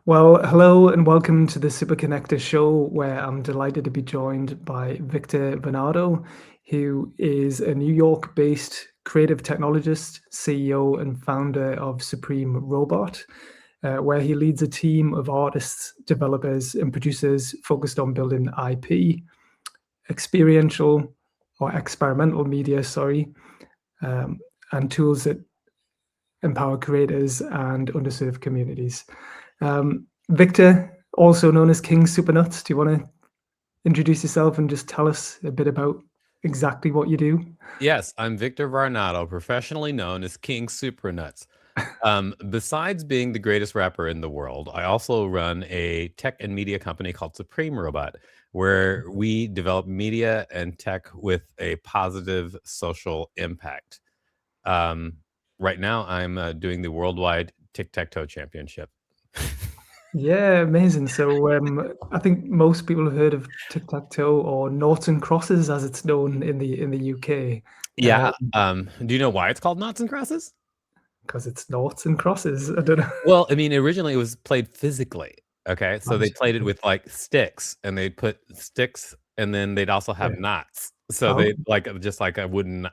Well, hello and welcome to the Super Connector show, where I'm delighted to be joined by Victor Varnado, who is a New York-based creative technologist, CEO, and founder of Supreme Robot, where he leads a team of artists, developers, and producers focused on building IP, experiential or experimental media, um, and tools that empower creators and underserved communities. Victor, also known as King Supernuts, do you want to introduce yourself and just tell us a bit about exactly what you do? Yes, I'm Victor Varnado, professionally known as King Supernuts. Besides being the greatest rapper in the world, I also run a tech and media company called Supreme Robot, where we develop media and tech with a positive social impact. Um, right now, I'm doing the worldwide tic-tac-toe championship. Yeah, amazing. So I think most people have heard of tic-tac-toe or noughts and crosses, as it's known in the UK, Yeah. Do you know why it's called Knots and Crosses? because it's noughts and crosses. I don't know. Well, I mean, originally it was played physically. Okay. So they Right. played it Okay. with like sticks and they'd put sticks and then they'd also Yeah. have knots. So Oh, they like just like a wooden,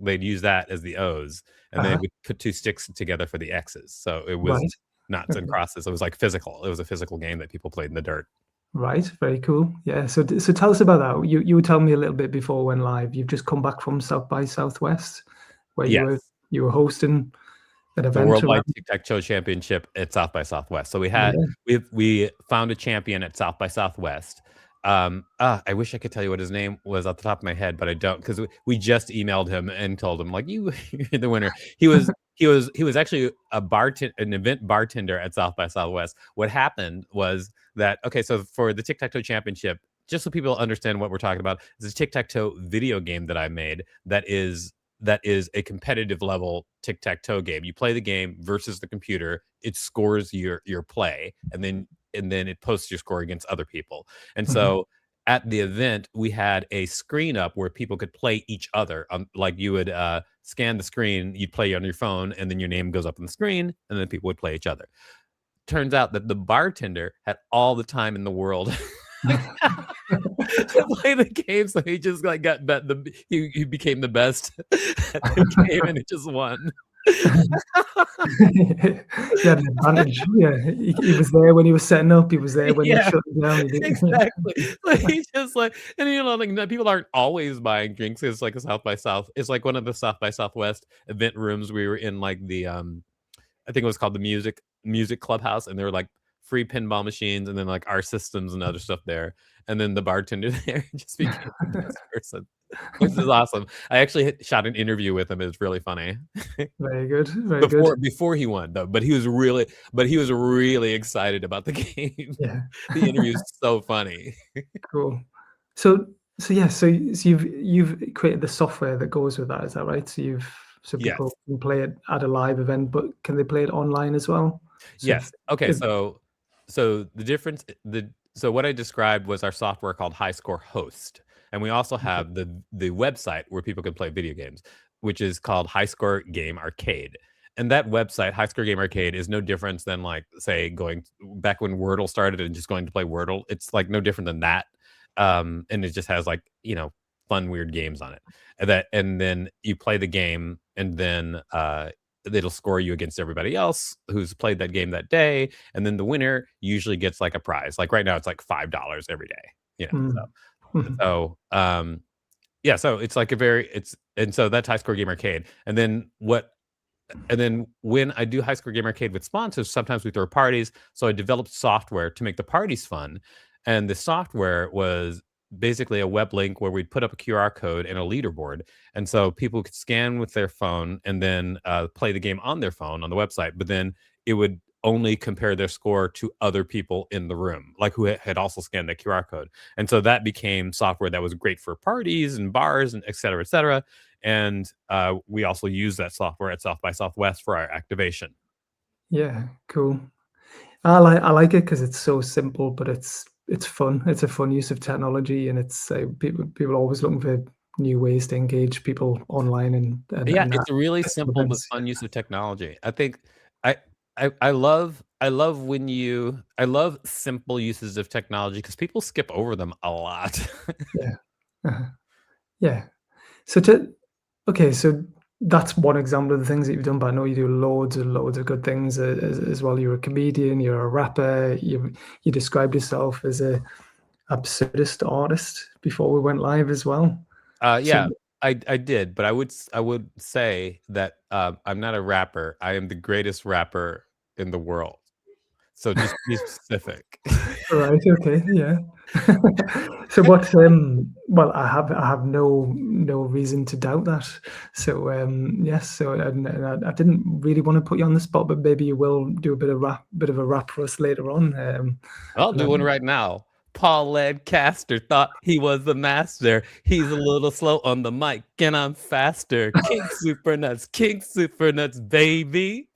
they'd use that as the O's and they uh-huh. would put two sticks together for the X's. So it was Right. knots and Okay. crosses. It was like physical. It was a physical game that people played in the dirt. Right. Very cool. Yeah. So tell us about that. You were telling me a little bit before we went live. You've just come back from South by Southwest, where you were Yes. you were hosting an The event Worldwide around. Tic-Tac-Toe Championship at South by Southwest. So Yeah. we found a champion at South by Southwest. I wish I could tell you what his name was off the top of my head, but I don't because we just emailed him and told him like you're the winner. He was actually an event bartender at South by Southwest. What happened was that okay, so for the Tic-Tac-Toe Championship, just so people understand what we're talking about, it's a tic-tac-toe video game that I made that is a competitive level tic-tac-toe game. You play the game versus the computer. It scores your play, and then it posts your score against other people. And Mhm. so at the event, we had a screen up where people could play each other. Like you would scan the screen, you'd play on your phone, and then your name goes up on the screen, and then people would play each other. Turns out that the bartender had all the time in the world to play the game, so he just like got bet the he became the best at the game, and he just won. He had an advantage. Yeah, he was there when he was setting up. He was there when they Yeah, shut it down. He did. exactly. Like he just like, and like people aren't always buying drinks. It's like a South by South. It's like one of the South by Southwest event rooms. We were in like the I think it was called the music clubhouse, and there were like free pinball machines, and then like our systems and other stuff there. And then the bartender there just became the best person, which is awesome. I actually shot an interview with him. It's really funny. Very good. Very good. Before he won though, but he was really excited about the game. Yeah, The interview is so funny. cool. So so you've created the software that goes with that. Is that right? So people Yes. can play it at a live event, but can they play it online as well? So Yes. Okay. if, So the difference so what I described was our software called High Score Host, and we also have the website where people can play video games, which is called High Score Game Arcade. And that website, High Score Game Arcade, is no different than like say going back when Wordle started and just going to play Wordle. It's like no different than that. And it just has like fun weird games on it, and then you play the game, and then it'll score you against everybody else who's played that game that day, and then the winner usually gets like a prize. Like right now, it's like $5 every day. You know, mm, mhm. yeah, so it's like and so that's High Score Game Arcade. And then when I do High Score Game Arcade with sponsors, sometimes we throw parties. So I developed software to make the parties fun. And the software was basically a web link where we'd put up a QR code and a leaderboard. And so people could scan with their phone and then play the game on their phone on the website. But then it would only compare their score to other people in the room, like who had also scanned the QR code. And so that became software that was great for parties and bars and et cetera, et cetera. And we also use that software at South by Southwest for our activation. Yeah, cool. I like it because it's so simple, but it's fun. It's a fun use of technology, and it's people are always looking for new ways to engage people online and Yeah, and it's a really at simple but events. fun use of technology. I think I I love simple uses of technology because people skip over them a lot. Yeah. Uh-huh. Yeah. So to okay, so that's one example of the things that you've done, but I know you do loads of good things as well. You're a comedian, you're a rapper, you described yourself as a absurdist artist before we went live as well. So Yeah, I did, but I would say that, I'm not a rapper. I am the greatest rapper in the world. So just be specific. right, okay, yeah. So what, well, I have no reason to doubt that. So, yes, so I didn't really want to put you on the spot, but maybe you will do a bit of a rap for us later on. I'll And do one then, right now. Paul Lancaster thought he was the master. He's a little slow on the mic, and I'm faster. King super nuts, baby.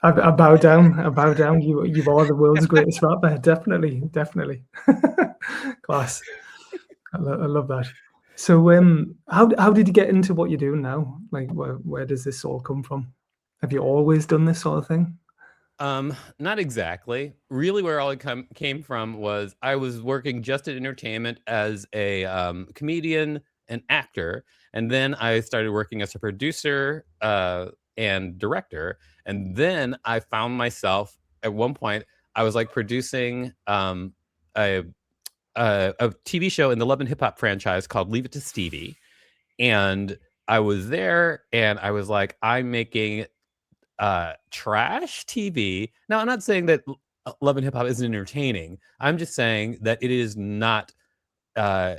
I bow down. I bow down. You are the world's greatest rapper. Definitely, definitely. Class. I love that. So, how did you get into what you're doing now? Like, where does this all come from? Have you always done this sort of thing? Not exactly. Really, where all it came from was I was working just at entertainment as a comedian and actor, and then I started working as a producer and director, and then I found myself at one point I was like producing a a TV show in the Love and Hip Hop franchise called Leave It to Stevie, and I was there, and I was like, I'm making trash TV. Now, I'm not saying that Love and Hip Hop isn't entertaining. I'm just saying that it is not uh,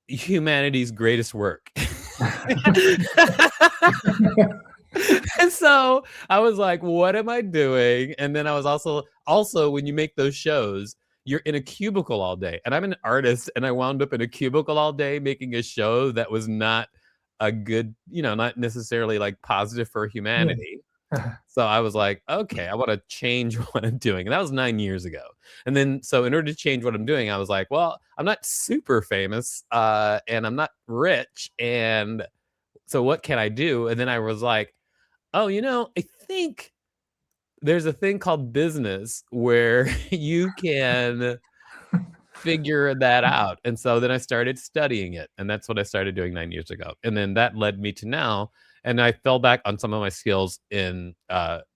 humanity's greatest work. And so I was like, what am I doing? And then I was also when you make those shows, you're in a cubicle all day. And I'm an artist and I wound up in a cubicle all day making a show that was not a good, not necessarily like positive for Yeah. humanity. So I was like, okay, I want to change what I'm doing. And that was 9 years ago. And then, so in order to change what I'm doing, I was like, well, I'm not super famous and I'm not rich. And so what can I do? And then I was like, oh, I think there's a thing called business where you can figure that out. And so then I started studying it. And that's what I started doing 9 years ago. And then that led me to now. And I fell back on some of my skills in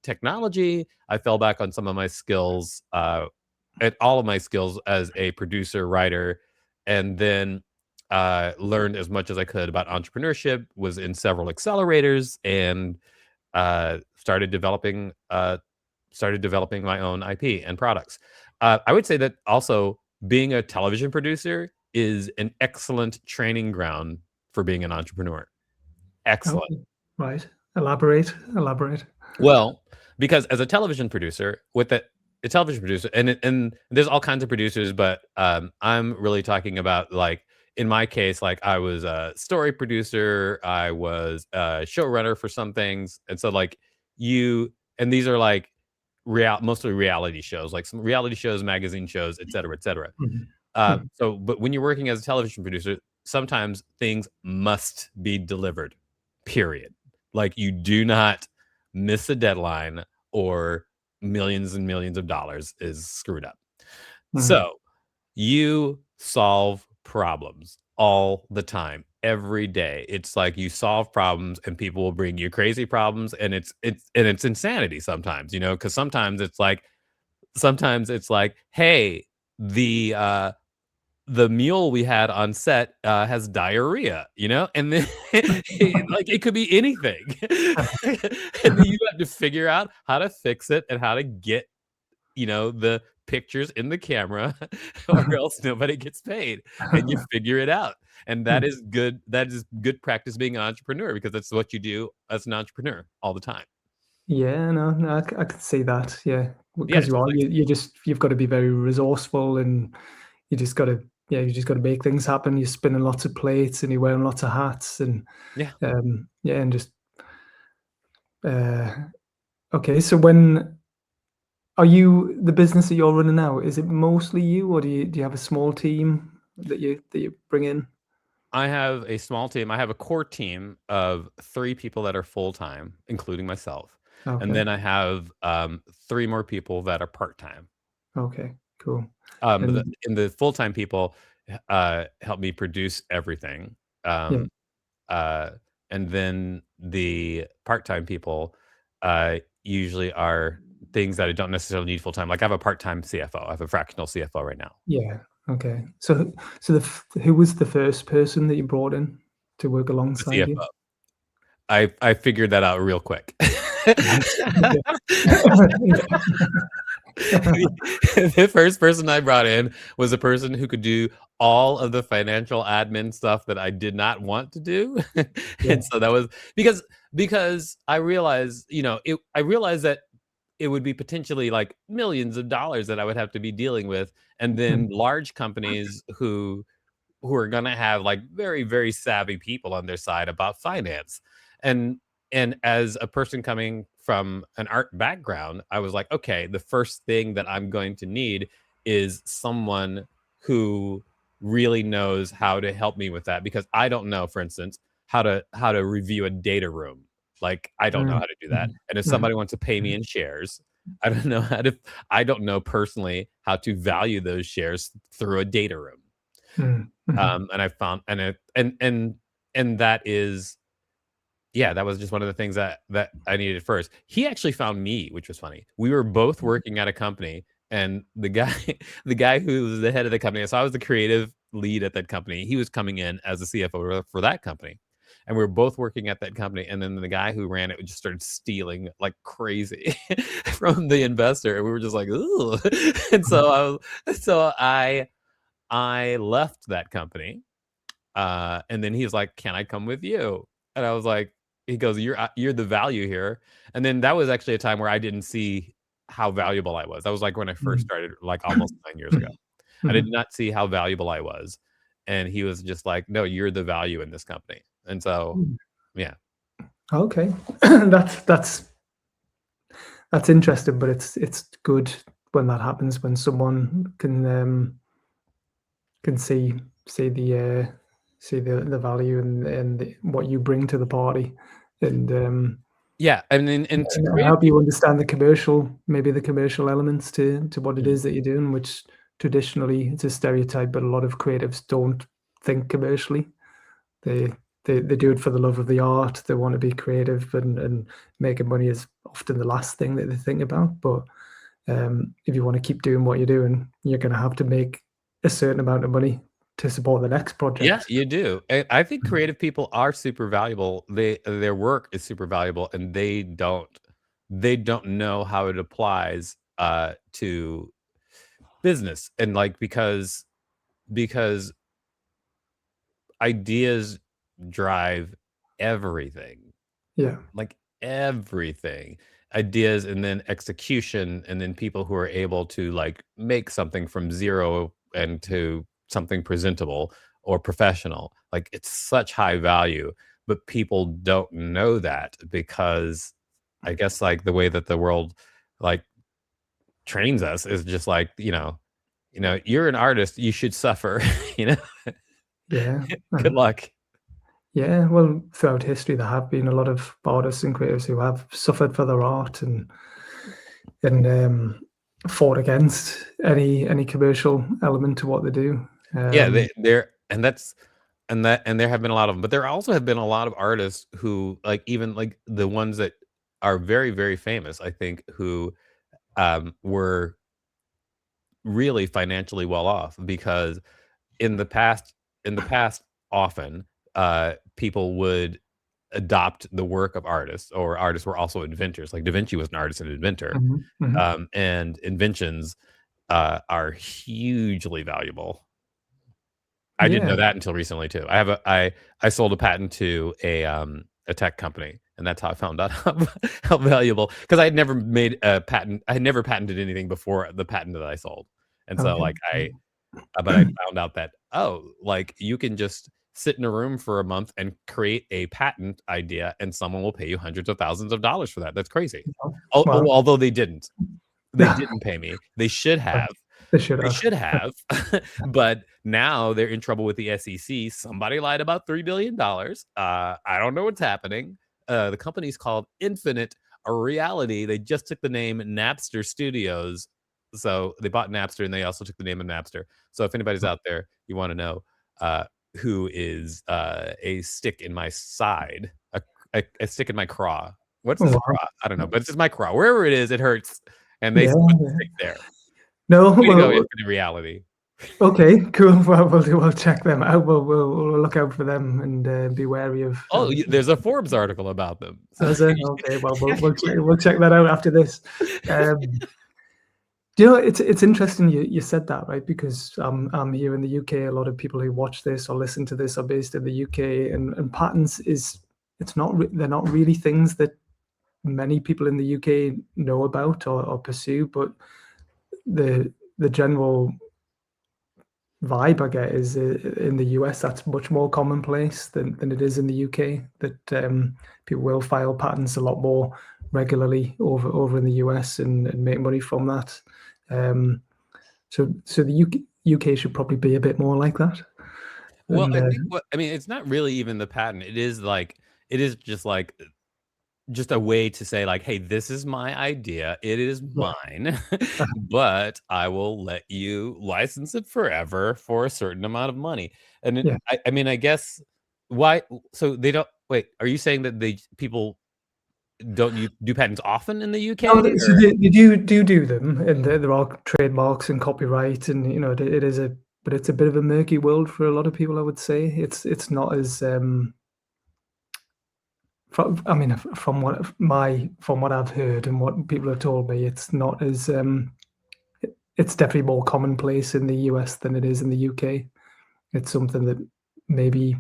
technology. I fell back on some of my skills, at all of my skills as a producer, writer, and then learned as much as I could about entrepreneurship, was in several accelerators, and started developing my own IP and products. I would say that also being a television producer is an excellent training ground for being an entrepreneur. Excellent. Okay. Right. Elaborate. Elaborate. Well, because as a television producer, with a television producer, and there's all kinds of producers, but I'm really talking about like in my case, like I was a story producer, I was a showrunner for some things, and so like you, and these are like mostly reality shows, like some reality shows, magazine shows, et cetera, et cetera. Mhm. Mhm. But when you're working as a television producer, sometimes things must be delivered, period. Like you do not miss a deadline or millions and millions of dollars is screwed up. Mhm. So you solve problems all the time, every day. It's like you solve problems and people will bring you crazy problems and it's insanity sometimes, because sometimes it's like, hey, the the mule we had on set has diarrhea, and then like it could be anything. And then you have to figure out how to fix it and how to get, the pictures in the camera or else nobody gets paid and you figure it out. And that Mm. is good. That is good practice being an entrepreneur because that's what you do as an entrepreneur all the time. Yeah, no, I can see that. Yeah, Yeah. because So it's like, you've got to be very resourceful, and you just got to make things happen. You're spinning lots of plates, and you're wearing lots of hats, and yeah. yeah, and just uh, okay. So when are you the business that you're running now? Is it mostly you, or do you have a small team that you bring in? I have a small team. I have a core team of 3 people that are full time, including myself. and Okay. then I have 3 more people that are part-time. Okay. Cool. The And and the full-time people, help me produce everything, yeah, um, uh, and then the part-time people, usually are things that I don't necessarily need full-time, like, I have a part-time CFO, I have a fractional CFO right now. yeah. Okay. So who was the first person that you brought in to work The alongside you? CFO. I figured that out real quick. Right. Okay. The first person I brought in was a person who could do all of the financial admin stuff that I did not want to do. Yeah. And so that was because I realized, I realized that it would be potentially like millions of dollars that I would have to be dealing with, and then Mhm. large companies who are gonna have like very, very savvy people on their side about finance. And as a person coming from an art background, I was like, okay, the first thing that I'm going to need is someone who really knows how to help me with that, because I don't know, for instance, how to review a data room. Like, I don't know Mm. how to do that. Mhm. And if Mhm. somebody wants to pay me in shares, I don't know how to I don't know personally how to value those shares through a data room. Mm. Mhm. And I found and that is yeah, that was just one of the things that I needed first. He actually found me, which was funny. We were both working at a company, and the guy the guy who was the head of the company, so I was the creative lead at that company. He was coming in as the CFO for that company. And we were both working at that company, and then the guy who ran it just started stealing like crazy from the investor, and we were just like, "Ooh." And Mhm. so I left that company, and then he was like, "Can I come with you?" And I was like, he goes, "You're the value here." And then that was actually a time where I didn't see how valuable I was. That was like when I first Mhm. started, like almost 9 years ago. Mhm. I did Mhm. not see how valuable I was, and he was just like, "No, you're the value in this company." And so, Mm. yeah, Okay. That's interesting, but it's good when that happens, when someone can see the value and what you bring to the party, and yeah, and to and create help you understand the commercial, maybe the commercial elements to what it Mhm. is that you're doing, which traditionally it's a stereotype, but a lot of creatives don't think commercially. They they do it for the love of the art. They want to be creative, and making money is often the last thing that they think about. But if you want to keep doing what you're doing, you're going to have to make a certain amount of money to support the next Yeah, project. you do. And I think Mhm. creative people are super valuable. Their work is super valuable, and they don't know how it applies to business. And like because ideas drive everything. Yeah. Like everything. Ideas, and then execution, and then people who are able to like make something from zero and to something presentable or professional. Like, it's such high value, but people don't know that because I guess like the way that the world like trains us is just like, you're an artist, you should suffer, you know. Yeah. Good luck. Yeah, well, throughout history, there have been a lot of artists and creatives who have suffered for their art and fought against any commercial element to what they do. Yeah, Um, and there have been a lot of them, but there also have been a lot of artists who, like, even like the ones that are very, very famous, I think, who were really financially well off because in the past, often people would adopt the work of artists, or artists were also inventors. Like Da Vinci was an artist and inventor, mhm, mhm. and inventions are hugely valuable. I didn't Yeah, know that until recently too. I sold a patent to a tech company, and that's how I found out how valuable, because I had never made a patent. I had never patented anything before the patent that I sold. And so okay. like but I found out that, oh, like, you can just sit in a room for a month and create a patent idea, and someone will pay you hundreds of thousands of dollars for that. That's crazy. Well, Although they didn't. They didn't pay me. They should well, have. they should They have. should have, but now they're in trouble with the SEC. Somebody lied about $3 billion. I don't know what's happening. The company's called Infinite a reality. They just took the name Napster Studios. So they bought Napster and they also took the name of Napster. So if anybody's out there, you want to know uh, who is a stick in my side, a stick in my craw. What's Oh, this wow. craw? I don't know, but it's just my craw. Wherever it is, it hurts. And they Yeah. put the stick there. No, Way to go, well, Infinite Reality. okay, cool. Well, we'll check them out. We'll look out for them and be wary of. Oh, there's a Forbes article about them. So. Is it? Okay, well, we'll check that out after this. Do you know, it's interesting you said that, right? Because I'm here in the UK. A lot of people who watch this or listen to this are based in the UK, and patterns they're not really things that many people in the UK know about or pursue, but the general vibe I get is in the US that's much more commonplace than it is in the UK. That people will file patents a lot more regularly over in the US and make money from that. So the UK should probably be a bit more like that. Well, And I think it's not really even the patent. It is just a way to say like, hey, this is my idea. It is yeah, mine, but I will let you license it forever for a certain amount of money. And yeah. I guess why? So they don't wait. Are you saying that people don't you do patents often in the UK? No, so Or they do them, and there are trademarks and copyright, and it is but it's a bit of a murky world for a lot of people. I would say it's not as I mean, from what I've heard and what people have told me, it's not as it's definitely more commonplace in the US than it is in the UK. It's something that maybe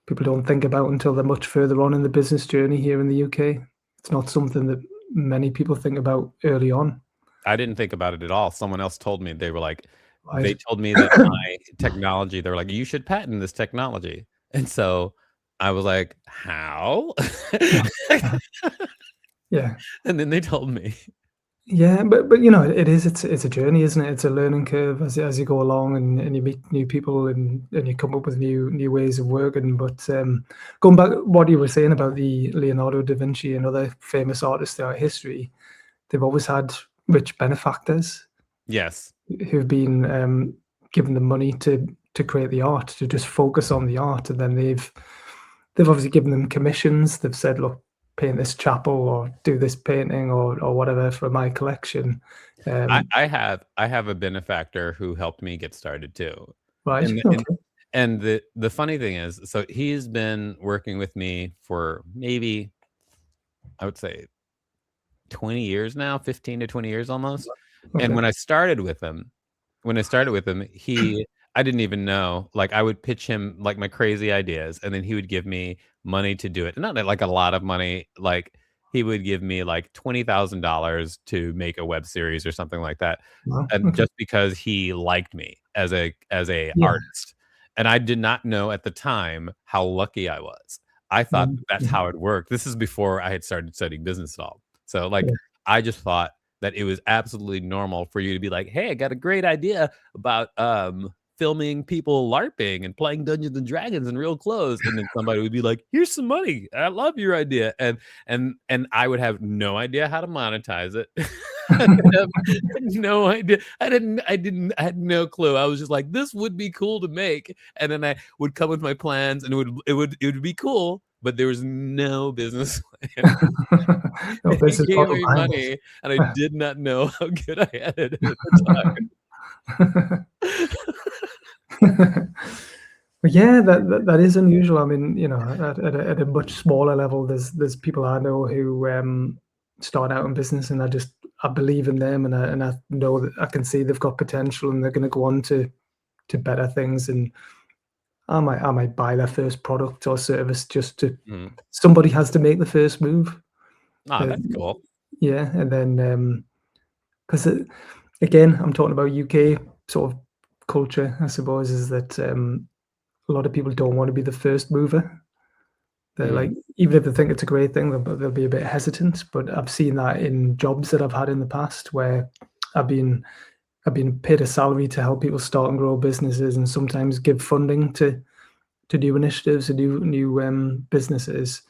people don't think about until they're much further on in the business journey here in the UK. It's not something that many people think about early on, I didn't think about it at all. Someone else told me they right? told me that my technology. They were like, you should patent this technology, and so I was like, how? Yeah. And then they told me. Yeah, but it's a journey, isn't it? It's a learning curve as you go along and you meet new people and you come up with new ways of working. But going back what you were saying about the Leonardo da Vinci and other famous artists throughout history, they've always had rich benefactors Yes. who've been given the money to create the art, to just focus on the art, and then they've obviously given them commissions. They've said, look, paint this chapel or do this painting or whatever for my collection. I have a benefactor who helped me get started too. Right. And and Okay. and the funny thing is, so he's been working with me for maybe I would say 20 years now, 15 to 20 years almost. And Okay. when I started with him, I didn't even know. Like I would pitch him like my crazy ideas, and then he would give me money to do it. And not like a lot of money. Like he would give me like $20,000 to make a web series or something like that, Wow. and Okay. just because he liked me as a Yeah. artist. And I did not know at the time how lucky I was. I thought Mhm. that that's Mhm. how it worked. This is before I had started studying business at all. So like Yeah. I just thought that it was absolutely normal for you to be like, "Hey, I got a great idea about filming people LARPing and playing Dungeons and Dragons in real clothes," and then somebody would be like, "Here's some money. I love your idea," and I would have no idea how to monetize it. I have no idea. I had no clue. I was just like, "This would be cool to make," and then I would come with my plans, and it would be cool, but there was no business plan. No He business gave model me behind money, and I did not know how good I had it at the it. time. But yeah, that is unusual. I mean, at a much smaller level, there's people I know who start out in business, and I believe in them, and I know that I can see they've got potential, and they're going to go on to better things. And I might buy their first product or service just to Mhm. somebody has to make the first move. Ah, Uh, that's cool. yeah, and then because again, I'm talking about UK sort of culture, I suppose, is that a lot of people don't want to be the first mover. They're Mm. like, even if they think it's a great thing, they'll be a bit hesitant. But I've seen that in jobs that I've had in the past where I've been I've been paid a salary to help people start and grow businesses, and sometimes give funding to new initiatives and new businesses.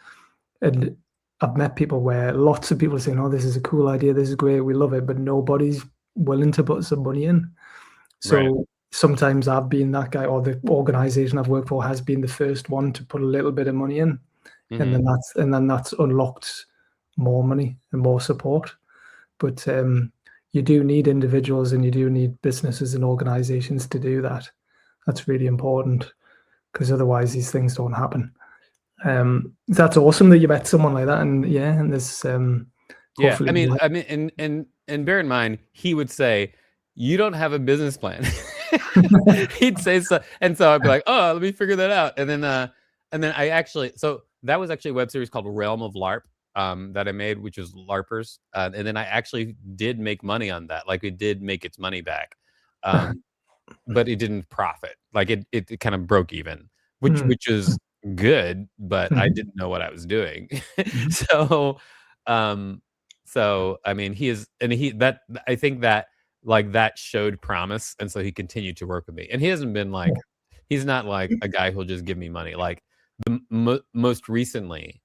And I've met people where lots of people are saying, "Oh, this is a cool idea. This is great. We love it," but nobody's willing to put some money in. Right. So sometimes I've been that guy, or the organization I've worked for has been the first one to put a little bit of money in, and Mhm. then that's unlocked more money and more support. But you do need individuals and you do need businesses and organizations to do that. That's really important because otherwise these things don't happen. That's awesome that you met someone like that, and yeah, and there's Yeah, hopefully and bear in mind, he would say, "You don't have a business plan." He'd say so, and so I'd be like, "Oh, let me figure that out." And then I actually, so that was actually a web series called Realm of LARP, that I made, which was LARPers, and then I actually did make money on that. Like, it did make its money back, um, but it didn't profit. Like, it kind of broke even, Mm, which is good, but I mhm, didn't know what I was doing. mhm, So, um, I mean, he is, and he that I think that, like, that showed promise, and so he continued to work with me. And he hasn't been yeah, like, he's not like a guy who'll just give me money. Like, the most recently,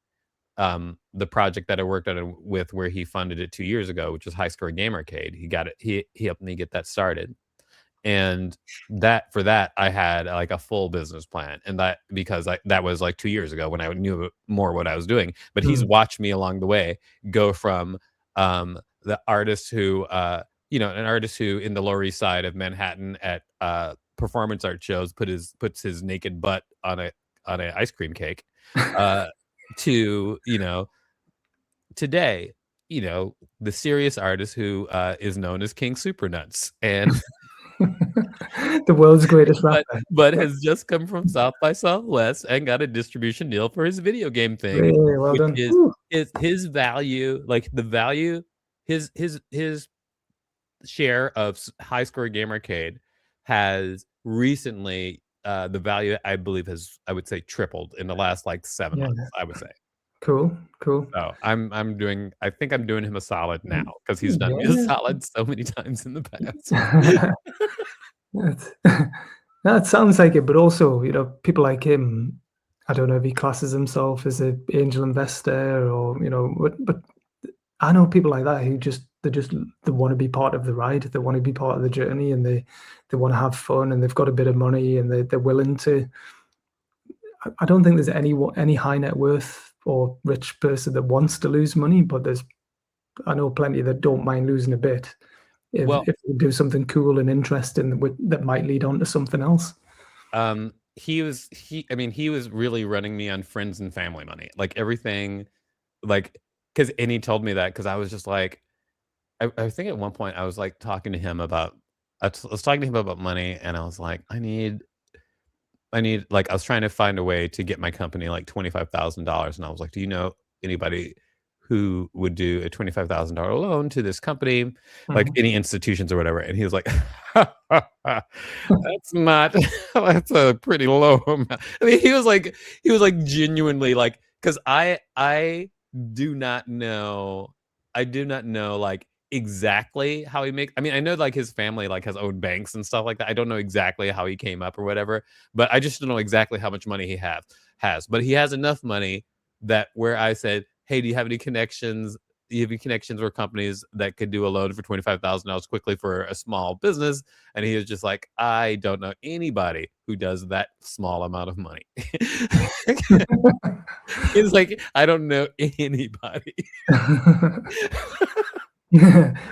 the project that I worked on it with, where he funded it 2 years ago, which was High Score Gamercade. He got it. He helped me get that started. And that for that, I had, like, a full business plan, and that, because that was, like, 2 years ago when I knew more what I was doing, but he's mm, watched me along the way go from, the artist who, an artist who in the Lower East Side of Manhattan at, performance art shows puts his naked butt on a ice cream cake, uh, to, today, the serious artist who, is known as King Supernuts, and the world's greatest but rapper. Yeah, has just come from South by Southwest and got a distribution deal for his video game thing, really well which done. is Woo. his value, like, the value, his share of High Score Gamercade has recently, the value, I believe, has, I would say, tripled in the last, like, 7 Yeah, months, I would say. cool, cool. So, I think I'm doing him a solid now, Mm, because he's done me a yeah. solid so many times in the past. That's no, it sounds like it, but also, people like him, I don't know if he classes himself as an angel investor or, but I know people like that who they want to be part of the ride, they want to be part of the journey, and they want to have fun, and they've got a bit of money, and they're willing to. I don't think there's any high net worth or rich person that wants to lose money, but I know plenty that don't mind losing a bit Well, if we do something cool and interesting that might lead on to something else. I mean, he was really running me on friends and family money, like, everything, like, because, and he told me that, because I was just like, I think at one point I was, like, talking to him about, I was talking to him about money, and I was like, like, I was trying to find a way to get my company, like, $25,000, and I was like, "Do you know anybody who would do a $25,000 loan to this company?" Like, Mhm. any institutions or whatever, and he was like, "That's not that's a pretty low amount." I mean, he was, like, genuinely, like, 'cause do not know I do not know, like, exactly how he makes. I mean, I know, like, his family, like, has owned banks and stuff like that. I don't know exactly how he came up or whatever, but I just don't know exactly how much money he has. But he has enough money that, where I said, "Hey, do you have any connections? Do you have any connections or companies that could do a loan for $25,000 quickly for a small business?" And he was just like, "I don't know anybody who does that small amount of money." He's like, "I don't know anybody."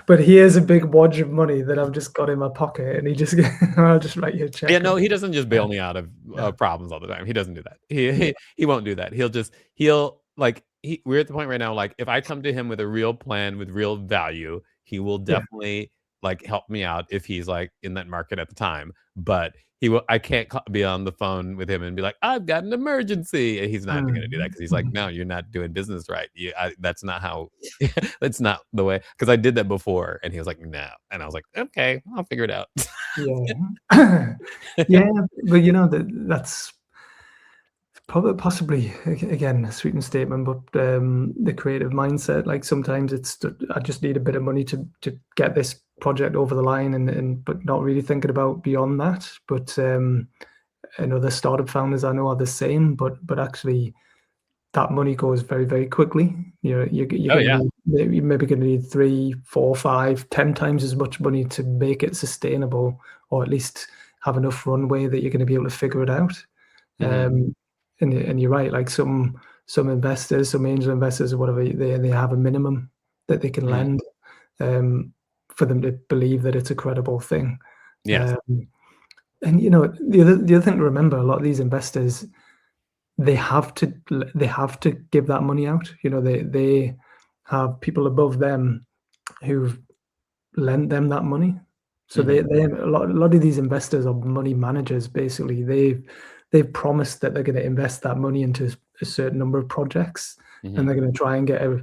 But he has a big wad of money that I've just got in my pocket, and he just I'll just write you a Yeah, check. no, he doesn't just Yeah, bail me out of, yeah, problems all the time. He doesn't do that. yeah, He won't do that. He'll, like, we're at the point right now, like, if I come to him with a real plan with real value, he will yeah. definitely, like, help me out if he's, like, in that market at the time. But I can't be on the phone with him and be like, "I've got an emergency," and he's not gonna do that, Mm, because he's like, mhm. "No, you're not doing business right. That's not how that's not the way." Because I did that before, and he was like, "No," and I was like, "Okay, I'll figure it out." Yeah. Yeah, but, that's probably possibly again a sweeping statement, but the creative mindset. Like sometimes I just need a bit of money to get this project over the line, and but not really thinking about beyond that. But and other startup founders I know are the same, but actually that money goes very, very quickly. You're Oh, going to yeah. need maybe going to need 3, 4, 5, 10 times as much money to make it sustainable, or at least have enough runway that you're going to be able to figure it out. Mhm, And you're right, like some investors, some angel investors or whatever, they have a minimum that they can mhm. lend, um, for them to believe that it's a credible thing. Yes. Um, and the other thing to remember, a lot of these investors, they have to give that money out. They have people above them who've lent them that money. So Mhm, a lot of these investors are money managers, basically. They've promised that they're gonna invest that money into a certain number of projects, and mhm. they're gonna try and get a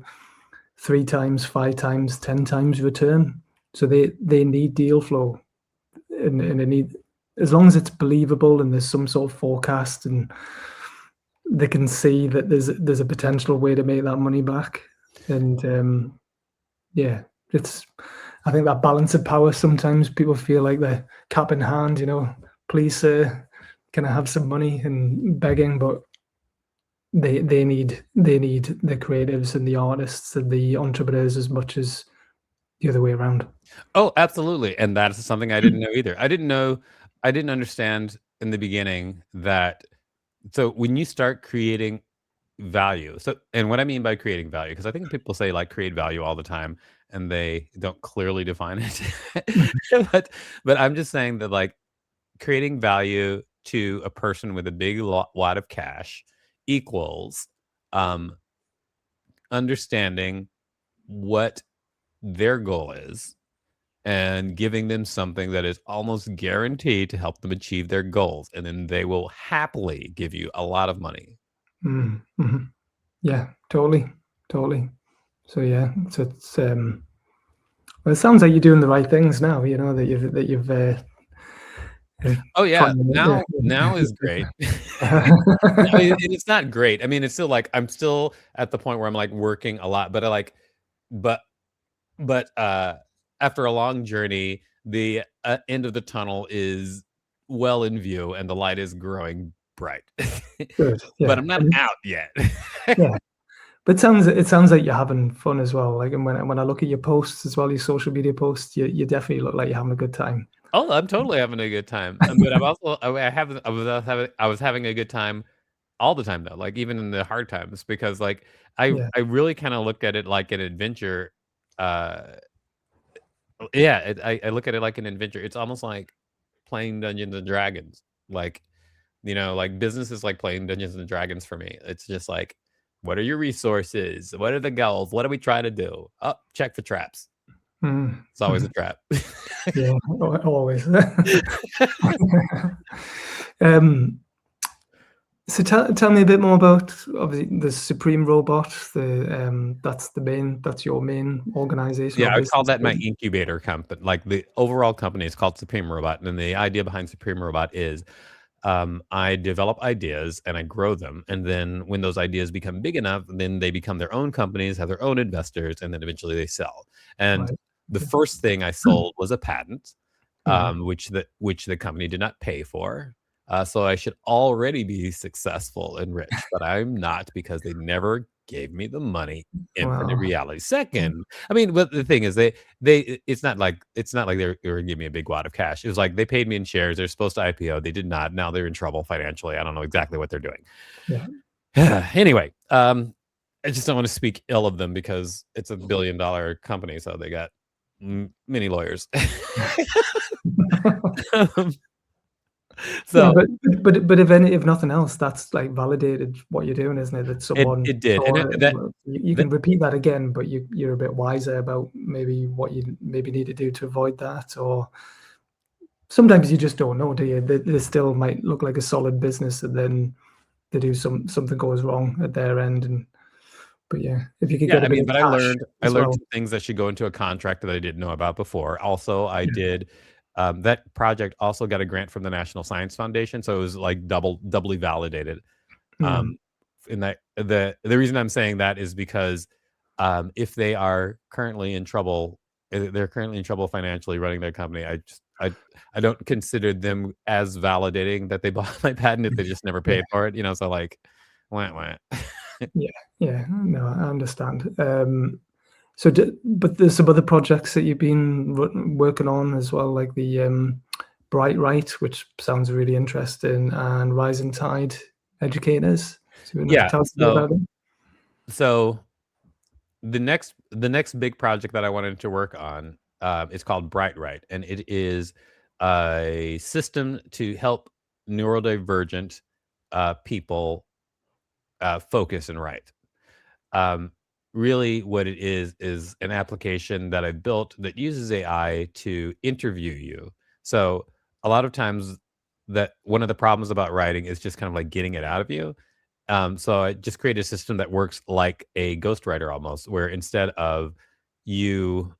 3 times, 5 times, 10 times return. So they need deal flow, and they need, as long as it's believable and there's some sort of forecast, and they can see that there's a potential way to make that money back. And yeah, it's I think that balance of power, sometimes people feel like they're cap in hand, please sir, can I have some money, and begging, but they need the creatives and the artists and the entrepreneurs as much as the other way around. Oh, absolutely, and that's something I didn't know either. I didn't understand in the beginning that so when you start creating value, and what I mean by creating value, because I think people say, like, create value all the time, and they don't clearly define it. But I'm just saying that, like, creating value to a person with a big wad of cash equals, um, understanding what their goal is and giving them something that is almost guaranteed to help them achieve their goals, and then they will happily give you a lot of money. Mm, mhm. Yeah, totally, totally. So yeah, so well, it sounds like you're doing the right things now, that you've Oh, yeah, trying to, now is great. yeah. I mean, and it's not great. I mean, it's still, like, I'm still at the point where I'm, like, working a lot, but but but after a long journey, the, end of the tunnel is well in view, and the light is growing bright. Good, But yeah, I'm not out yet. yeah. But it sounds like you're having fun as well, like, and when I look at your posts as well, your social media posts, you definitely look like you're having a good time. Oh, I'm totally having a good time, but I'm also I have I was having a good time all the time, though, like, even in the hard times, because, like, Yeah. I really kinda look at it like an adventure, uh yeah, I look at it like an adventure. It's almost like playing Dungeons& and Dragons, like, like, business is like playing Dungeons& and Dragons for me. It's just like, "What are your resources? What are the goals? What are we trying to do? Oh, check for traps." Mm, It's always a mhm. trap. Yeah, always. Um, so tell me a bit more about, obviously, the Supreme Robot. That's your main organization Yeah, or I would call business, that my right? incubator company. Like, the overall company is called Supreme Robot, and the idea behind Supreme Robot is, I develop ideas and I grow them, and then when those ideas become big enough, then they become their own companies, have their own investors, and then eventually they sell. And Right. the Okay. first thing I sold was a patent, Mhm. which the company did not pay for. So I should already be successful and rich, but I'm not because they never gave me the money. Infinite Wow. reality. Second, I mean, but the thing is, it's not like they were giving me a big wad of cash. It was like they paid me in shares. They're supposed to IPO. They did not. Now they're in trouble financially. I don't know exactly what they're doing. Yeah. Anyway, I just don't want to speak ill of them because it's a $1 billion company, so they got many lawyers. Um, Yeah, so but if nothing else, that's, like, validated what you're doing, isn't it? That someone it did, and saw it. that Well, you that can repeat that again, but you're a bit wiser about maybe what you maybe need to do to avoid that, or sometimes you just don't know, do you? They still might look like a solid business, and then they do something goes wrong at their end, but yeah, if you could Yeah, get a I bit mean, of but cash I as learned well. some things that should go into a contract that I didn't know about before. Also, I Yeah. did that project also got a grant from the National Science Foundation, so it was like doubly validated. Um, Mm, in that the reason I'm saying that is because if they are currently in trouble, they're currently in trouble financially running their company. I don't consider them as validating that they bought my patent if they just never yeah. paid for it. So like, wah, wah. Yeah, no, I understand. But there's some other projects that you've been working on as well, like the BrightWrite, which sounds really interesting, and Rising Tide Educators. So you want to Yeah. tell us a bit about them? So the next big project that I wanted to work on is called BrightWrite, and it is a system to help neurodivergent people focus and write. Um, Really, what it is an application that I built that uses AI to interview you. So a lot of times, that one of the problems about writing is just kind of like getting it out of you. So I just created a system that works like a ghostwriter almost, where instead of you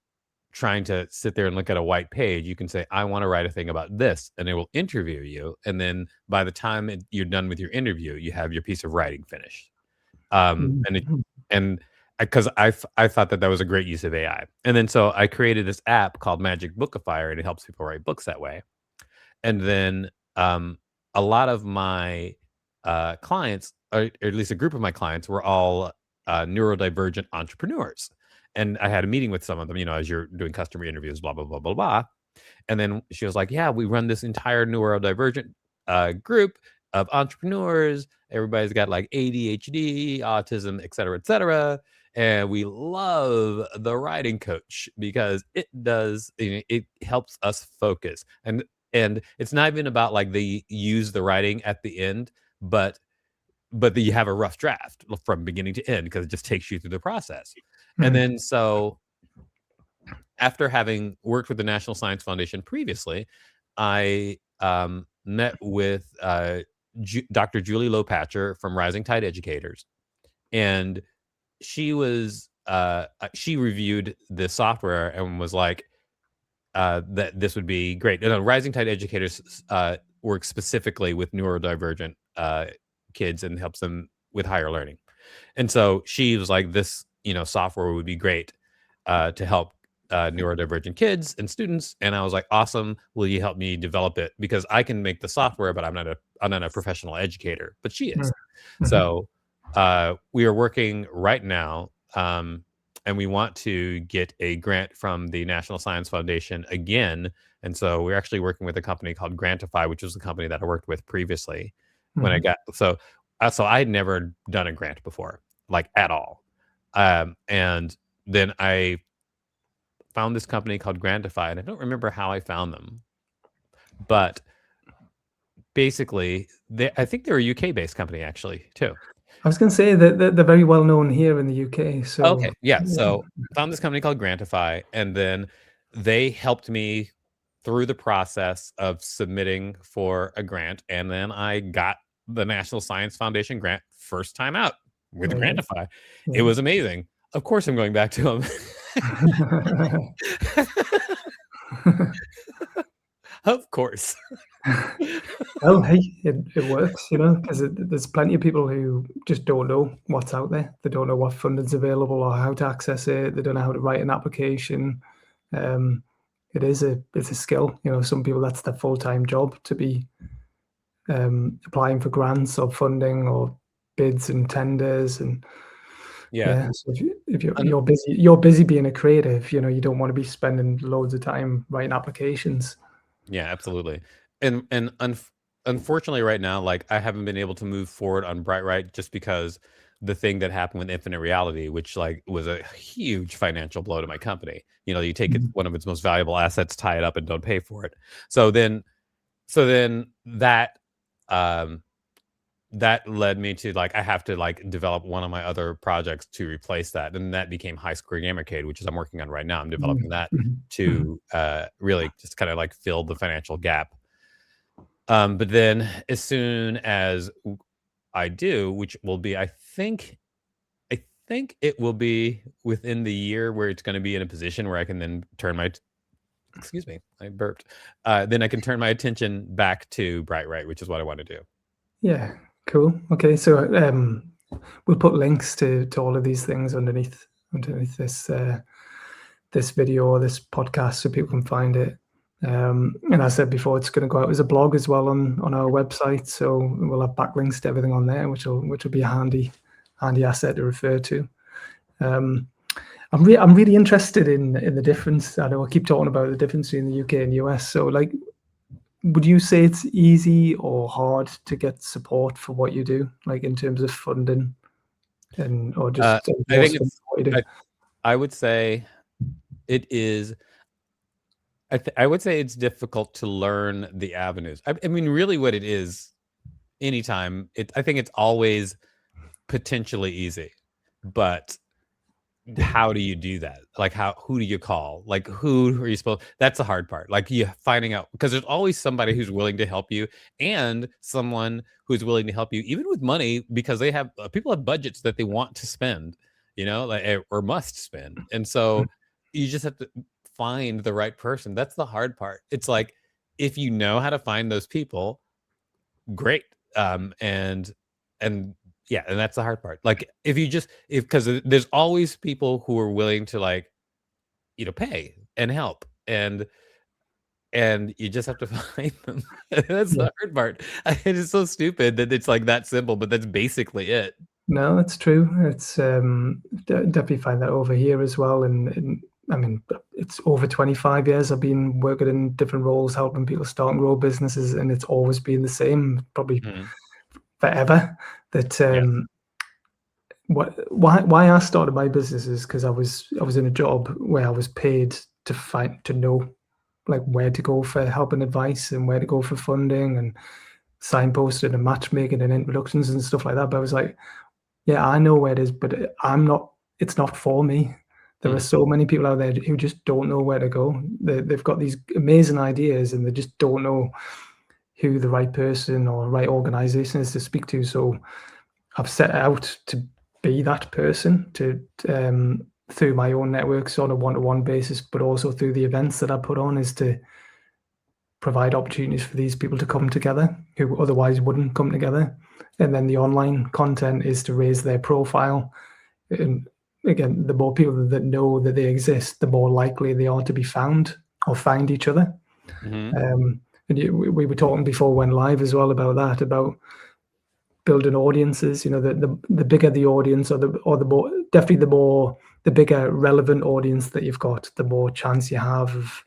trying to sit there and look at a white page, you can say, I want to write a thing about this, and it will interview you. And then by the time you're done with your interview, you have your piece of writing finished. And it, Mhm. and because I thought that that was a great use of AI. And then so I created this app called Magic Bookifier, and it helps people write books that way. And then a lot of my clients, or at least a group of my clients, were all neurodivergent entrepreneurs. And I had a meeting with some of them, as you're doing customer interviews, blah, blah, blah, blah, blah. And then she was like, "Yeah, we run this entire neurodivergent group of entrepreneurs. Everybody's got like ADHD, autism, et cetera, et cetera. And we love the writing coach because it helps us focus. And it's not even about like they use the writing at the end, but that you have a rough draft from beginning to end because it just takes you through the process. And Mhm. then so after having worked with the National Science Foundation previously, I met with Dr. Julie Lopatcher from Rising Tide Educators, and she reviewed the software and was like, that this would be great. Rising Tide Educators works specifically with neurodivergent kids and helps them with higher learning. And so she was like, this, software would be great to help neurodivergent kids and students. And I was like, awesome. Will you help me develop it? Because I can make the software, but I'm not a professional educator, but she Mhm. is. Mhm. So we are working right now. And we want to get a grant from the National Science Foundation again. And so we're actually working with a company called Grantify, which was the company that I worked with previously when I Mhm. got so I had never done a grant before, like at all. And then I found this company called Grantify, and I don't remember how I found them, but basically, I think they're a UK-based company actually too. I was going to say that they're very well known here in the UK. So Okay, yeah. yeah. So found this company called Grantify, and then they helped me through the process of submitting for a grant, and then I got the National Science Foundation grant first time out with Very good. Grantify. It Yeah. was amazing. Of course, I'm going back to them. Of course. Well, hey, it works, because there's plenty of people who just don't know what's out there. They don't know what funding's available or how to access it. They don't know how to write an application. Um, it's a skill. Some people that's their full-time job to be applying for grants or funding or bids and tenders and Yeah. yeah. So if you're Un- you're busy being a creative. You don't want to be spending loads of time writing applications. yeah, absolutely. And unfortunately, right now, like I haven't been able to move forward on BrightWrite just because the thing that happened with Infinite Reality, which like was a huge financial blow to my company. You take Mhm. one of its most valuable assets, tie it up, and don't pay for it. So then um that led me to like I have to like develop one of my other projects to replace that, and that became High Score Gamercade, which is I'm working on right now. I'm Mhm. developing that Mhm. Mhm. to really just kind of like fill the financial gap. But then as soon as I do, which will be, I think it will be within the year where it's going to be in a position where I can then excuse me, I burped. Then I can turn my attention back to BrightWrite, which is what I want to do. Yeah, cool. Okay, so we'll put links to all of these things underneath this video or this podcast so people can find it. And I said before, it's going to go out as a blog as well on our website, so we'll have backlinks to everything on there, which will be a handy asset to refer to. I'm really interested in the difference. I know I keep talking about the difference between the UK and US. So, like, would you say it's easy or hard to get support for what you do, like in terms of funding and or Uh, just I think enforcement it's for what you do? I would say it is I would say it's difficult to learn the avenues. I mean, really what it is anytime, I think it's always potentially easy, but how do you do that? Like, who do you call? Like, who are you supposed that's the hard part. Like, you finding out, because there's always somebody who's willing to help you, and someone who's willing to help you even with money, because they have people have budgets that they want to spend, like, or must spend. And so you just have to find the right person. That's the hard part. It's like, if you know how to find those people, great. And yeah, and that's the hard part. Like, if you just if because there's always people who are willing to, like, pay and help, and you just have to find them. That's Yeah. the hard part. It is so stupid that it's like that simple, but that's basically it. No, it's true. It's definitely find that over here as well. And I mean, it's over 25 years I've been working in different roles, helping people start and grow businesses, and it's always been the same, probably Mhm. forever. That Yes. why I started my business is because I was in a job where I was paid to know like where to go for help and advice and where to go for funding and signposted and matchmaking and introductions and stuff like that. But I was like, yeah, I know where it is, but it's not for me. There are Mm, so many people out there who just don't know where to go. They've got these amazing ideas and they just don't know who the right person or right organization is to speak to. So I've set out to be that person through my own networks on a one-to-one basis, but also through the events that I put on, is to provide opportunities for these people to come together who otherwise wouldn't come together. And then the online content is to raise their profile. And again, the more people that know that they exist, the more likely they are to be found or find each other. mhm. And we were talking before we went live as well about that, about building audiences. The bigger the audience, or the more, definitely the bigger relevant audience that you've got, the more chance you have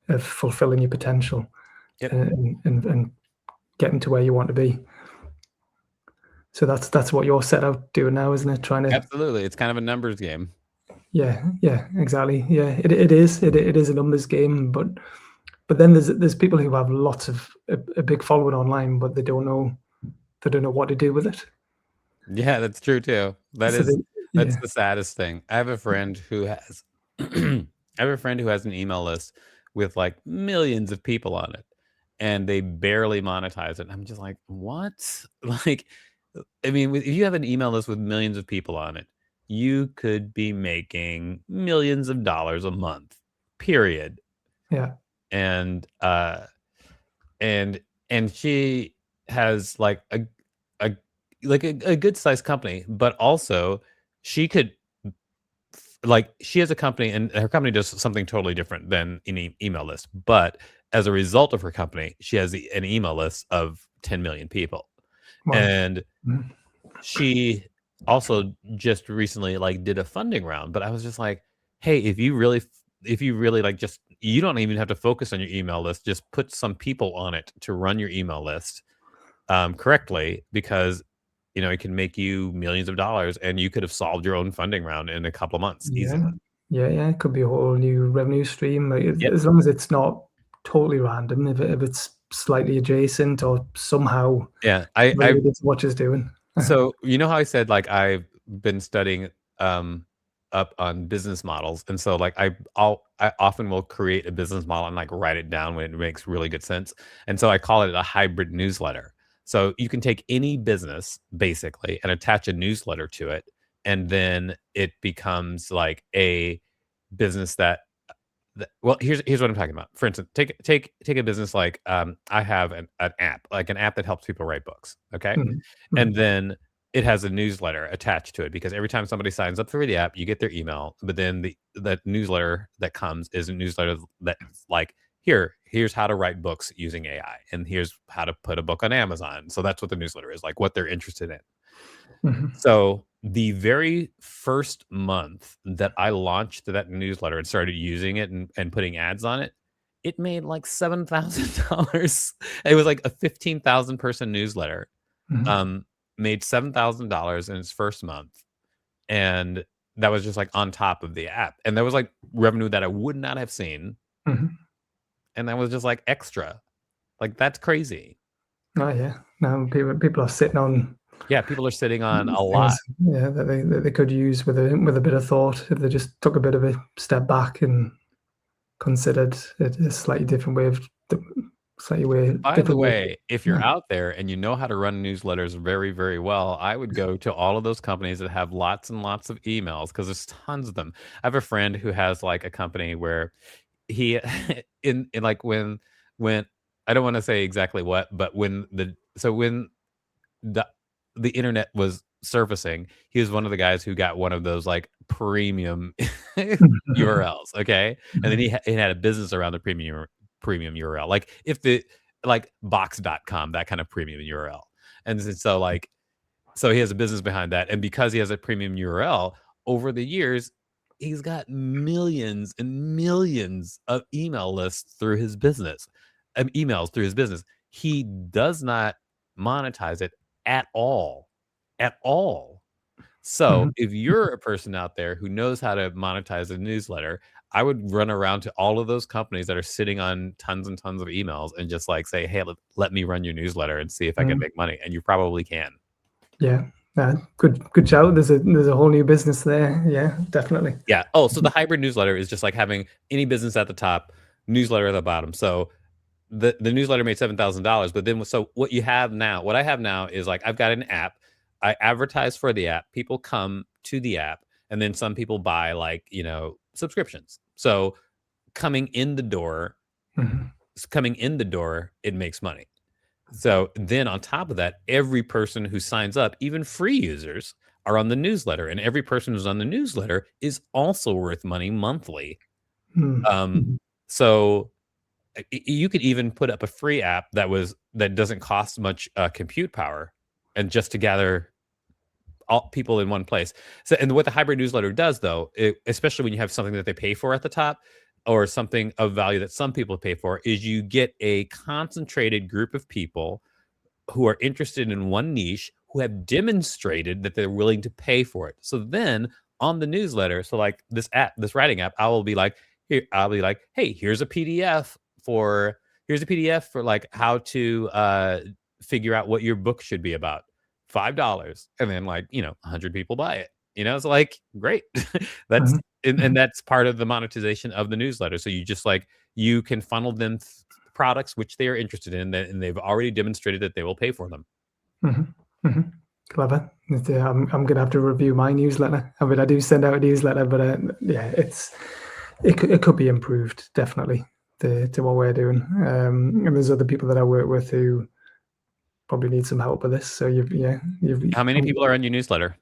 of fulfilling your potential Yep. and getting to where you want to be. So that's what you're set out doing now, isn't it? Trying to, Absolutely. It's kind of a numbers game. yeah, exactly. Yeah, it is a numbers game, but then there's people who have lots of a big following online, but they don't know what to do with it. Yeah, that's true too. So That's yeah, the saddest thing. I have a friend who has I have a friend who has an email list with, like, millions of people on it, and they barely monetize it. I'm just like, "What?" Like, I mean, if you have an email list with millions of people on it, you could be making millions of dollars a month, period. yeah, And, and and she has, like, a a good sized company, but also she could like, she has a company, and her company does something totally different than any email list. But as a result of her company, she has an email list of 10 million people. wow, And mhm, she also just recently, like, did a funding round. But I was just like, hey, if you really like, just, you don't even have to focus on your email list. Just put some people on it to run your email list correctly, because it can make you millions of dollars, and you could have solved your own funding round in a couple of months easily. yeah, yeah. It could be a whole new revenue stream, like, Yeah. as long as it's not totally random. If it's slightly adjacent or somehow Yeah, I related to what she's doing. so you know how I said, like, I've been studying um up on business models, and so, like, I often will create a business model and, like, write it down when it makes really good sense. And so I call it a hybrid newsletter. So you can take any business basically and attach a newsletter to it, and then it becomes like a business that well, here's what I'm talking about. For instance, take a business like, I have an app, like an app that helps people write books. Okay. Mhm, And mhm. then it has a newsletter attached to it, because every time somebody signs up for the app, you get their email. But then the newsletter that comes is a newsletter that's like, here's how to write books using AI, and here's how to put a book on Amazon. So that's what the newsletter is, like, what they're interested in. So the very first month that I launched that newsletter and started using it and putting ads on it, it made like $7,000. It was like a 15,000 person newsletter. Um, Made $7,000 in its first month. And that was just like on top of the app. And that was like revenue that I would not have seen. And that was just like extra. Like that's crazy. Oh yeah. Now people are sitting on Yeah, people are sitting on a lot. things, yeah, that they could use with a bit of thought if they just took a bit of a step back and considered it a slightly different way By the way. way, if you're out there and you know how to run newsletters very, very well, I would go to all of those companies that have lots and lots of emails because there's tons of them. I have a friend who has like a company where he in like when I don't want to say exactly what, but when the the internet was surfacing, he was one of the guys who got one of those like premium URLs, okay? And then he had a business around the premium URL. Like if the like box.com, that kind of premium URL. And so like so he has a business behind that, and because he has a premium URL, over the years, he's got millions and millions of email lists through his business, emails through his business. He does not monetize it at all, at all. So if you're a person out there who knows how to monetize a newsletter, I would run around to all of those companies that are sitting on tons and tons of emails and just like say, hey, let me run your newsletter and see if I can make money. And you probably can. Yeah. Good shout. There's a whole new business there. Yeah, definitely. Yeah. Oh, so the hybrid newsletter is just like having any business at the top, newsletter at the bottom. So the newsletter made $7,000, but then so what I have now is like I've got an app. I advertise for the app. People come to the app, and then some people buy like subscriptions. So coming in the door, it makes money. So then on top of that, every person who signs up, even free users, are on the newsletter, and every person who's on the newsletter is also worth money monthly. So you could even put up a free app that doesn't cost much compute power, and just to gather all people in one place. So, and what the hybrid newsletter does, though, especially when you have something that they pay for at the top, or something of value that some people pay for, is you get a concentrated group of people who are interested in one niche, who have demonstrated that they're willing to pay for it. So then on the newsletter, so like this writing app, I'll be like, hey, here's a PDF for like how to figure out what your book should be about. $5. And then 100 people buy it. It's like, great. That's and that's part of the monetization of the newsletter. So you just you can funnel them products which they are interested in, and they've already demonstrated that they will pay for them. Clever. I'm going to have to review my newsletter. I mean, I do send out a newsletter, but yeah, it could be improved definitely to what we're doing. And there's other people that I work with who probably need some help with this. So How many people are on your newsletter?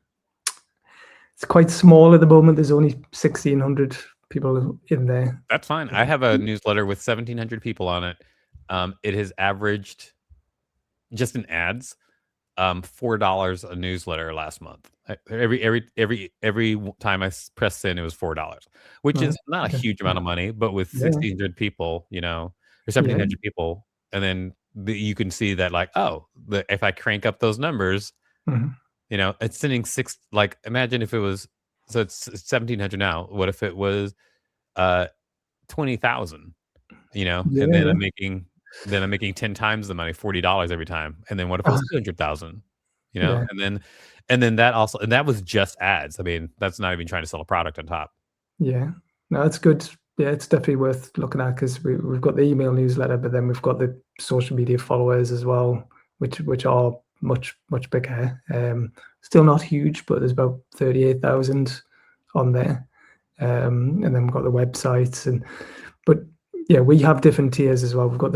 It's quite small at the moment. There's only 1,600 people in there. That's fine. I have a newsletter with 1,700 people on it. It has averaged, just in ads, $4 a newsletter last month. Every time I press send, it was $4, which is not a huge amount of money, but with 1,600 people, or 1,700 people, and then you can see that if I crank up those numbers, it's sending imagine if it was, so it's 1,700 now. What if it was 20,000? And then I'm making 10 times the money, $40 every time. And then what if it was 200,000? And then that was just ads. I mean, that's not even trying to sell a product on top. Yeah, no, that's good. Yeah, it's definitely worth looking at, because we've got the email newsletter, but then we've got the social media followers as well, which are much bigger. Still not huge, but there's about 38,000 on there. And then we've got the websites, but yeah, we have different tiers as well. We've got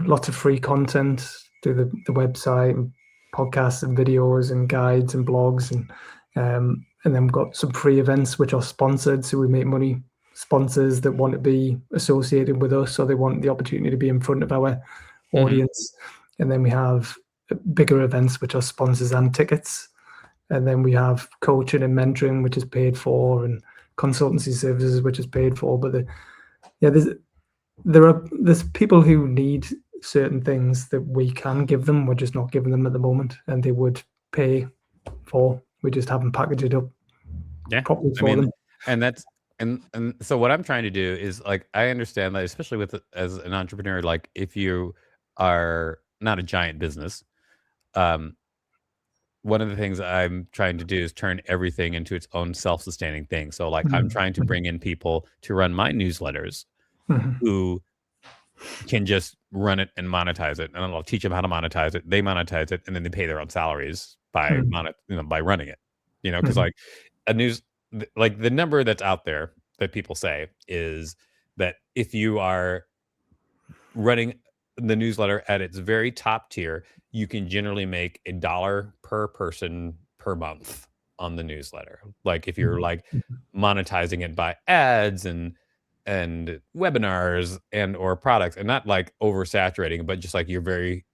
lots of free content through the website, and podcasts and videos and guides and blogs, and then we've got some free events which are sponsored. So we make money, sponsors that want to be associated with us, so they want the opportunity to be in front of our audience. And then we have bigger events which are sponsors and tickets. and then we have coaching and mentoring, which is paid for, and consultancy services, which is paid for. But there's people who need certain things that we can give them. We're just not giving them at the moment, and they would pay for. We just haven't packaged it up properly for them. And that's and so what I'm trying to do is, like, I understand that, especially with as an entrepreneur, like if you are not a giant business, one of the things I'm trying to do is turn everything into its own self-sustaining thing. So, like, I'm trying to bring in people to run my newsletters who can just run it and monetize it, and I'll teach them how to monetize it. They monetize it, and then they pay their own salaries by by running it. Because like a like the number that's out there that people say is that if you are running the newsletter at its very top tier, you can generally make $1 per person per month on the newsletter. Like if you're like monetizing it by ads and webinars and or products, and not like oversaturating, but just like you're very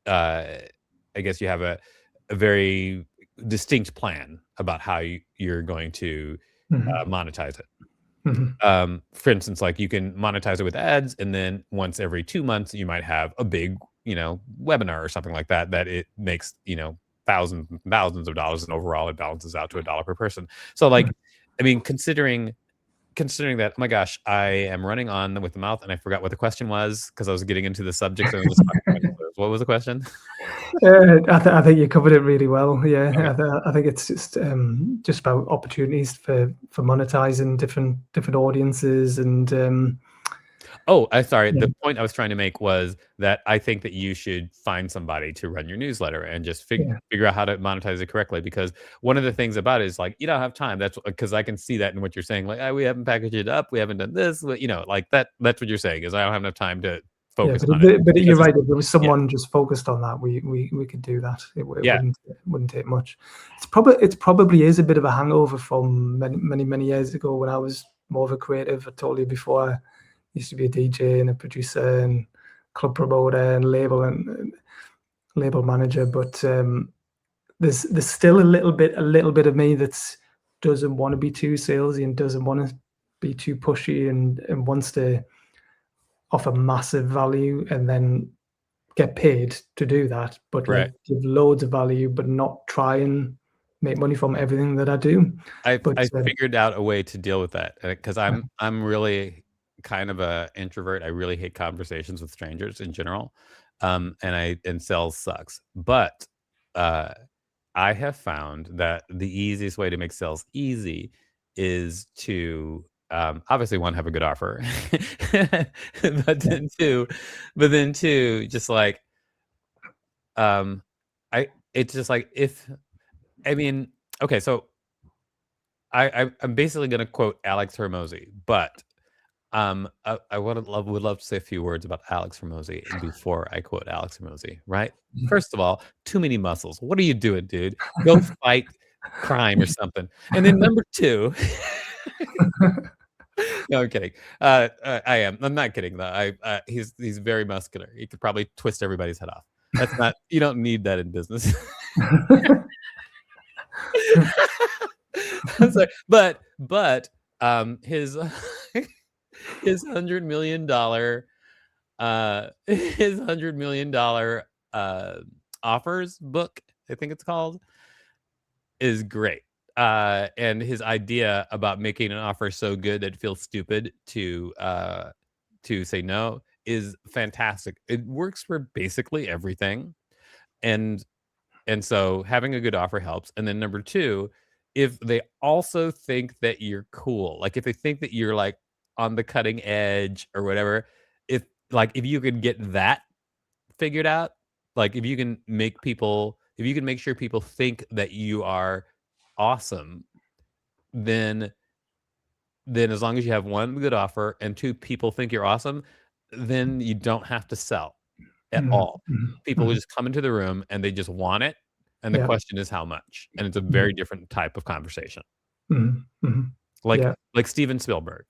I guess you have a very distinct plan about how you're going to monetize it. For instance, like you can monetize it with ads, and then once every 2 months you might have a big webinar or something like that it makes thousands and thousands of dollars, and overall it balances out to $1 per person. So like I mean, considering that, oh my gosh, I am running on with the mouth, and I forgot what the question was because I was getting into the subject. And what was the question? I think you covered it really well. Yeah, Okay. I think it's just about opportunities for monetizing different audiences and. Sorry. The point I was trying to make was that I think that you should find somebody to run your newsletter and just figure out how to monetize it correctly. Because one of the things about it is like you don't have time. That's because I can see that in what you're saying. Like, we haven't packaged it up, we haven't done this. Like that. That's what you're saying is I don't have enough time to focus on it. But you're right. If there was someone just focused on that, we could do that. It wouldn't take much. It probably is a bit of a hangover from many years ago when I was more of a creative. I told you before, I used to be a DJ and a producer and club promoter and label manager. But there's still a little bit of me that doesn't want to be too salesy and doesn't want to be too pushy and wants to offer massive value and then get paid to do that, but like give loads of value, but not try and make money from everything that I do. I figured out a way to deal with that because I'm really kind of a introvert. I really hate conversations with strangers in general, and sales sucks. But I have found that the easiest way to make sales easy is to obviously one, have a good offer, but then two, just like it's just like okay, so I'm basically going to quote Alex Hormozy, but I would love to say a few words about Alex Hormozy before I quote Alex Hormozy, right? First of all, too many muscles. What are you doing, dude? Go fight crime or something. And then number two, no, I'm kidding. I am. I'm not kidding though. He's very muscular. He could probably twist everybody's head off. That's not. You don't need that in business. I'm sorry, but his $100 million offers book, I think it's called, is great. And his idea about making an offer so good that it feels stupid to say no is fantastic. It works for basically everything, and so having a good offer helps. And then number two, if they also think that you're cool, like if they think that you're like on the cutting edge or whatever, if you could get that figured out, like if you can make sure people think that you are awesome, then as long as you have one good offer and two, people think you're awesome, then you don't have to sell at all. People will just come into the room and they just want it. And the question is how much, and it's a very different type of conversation. Like Steven Spielberg.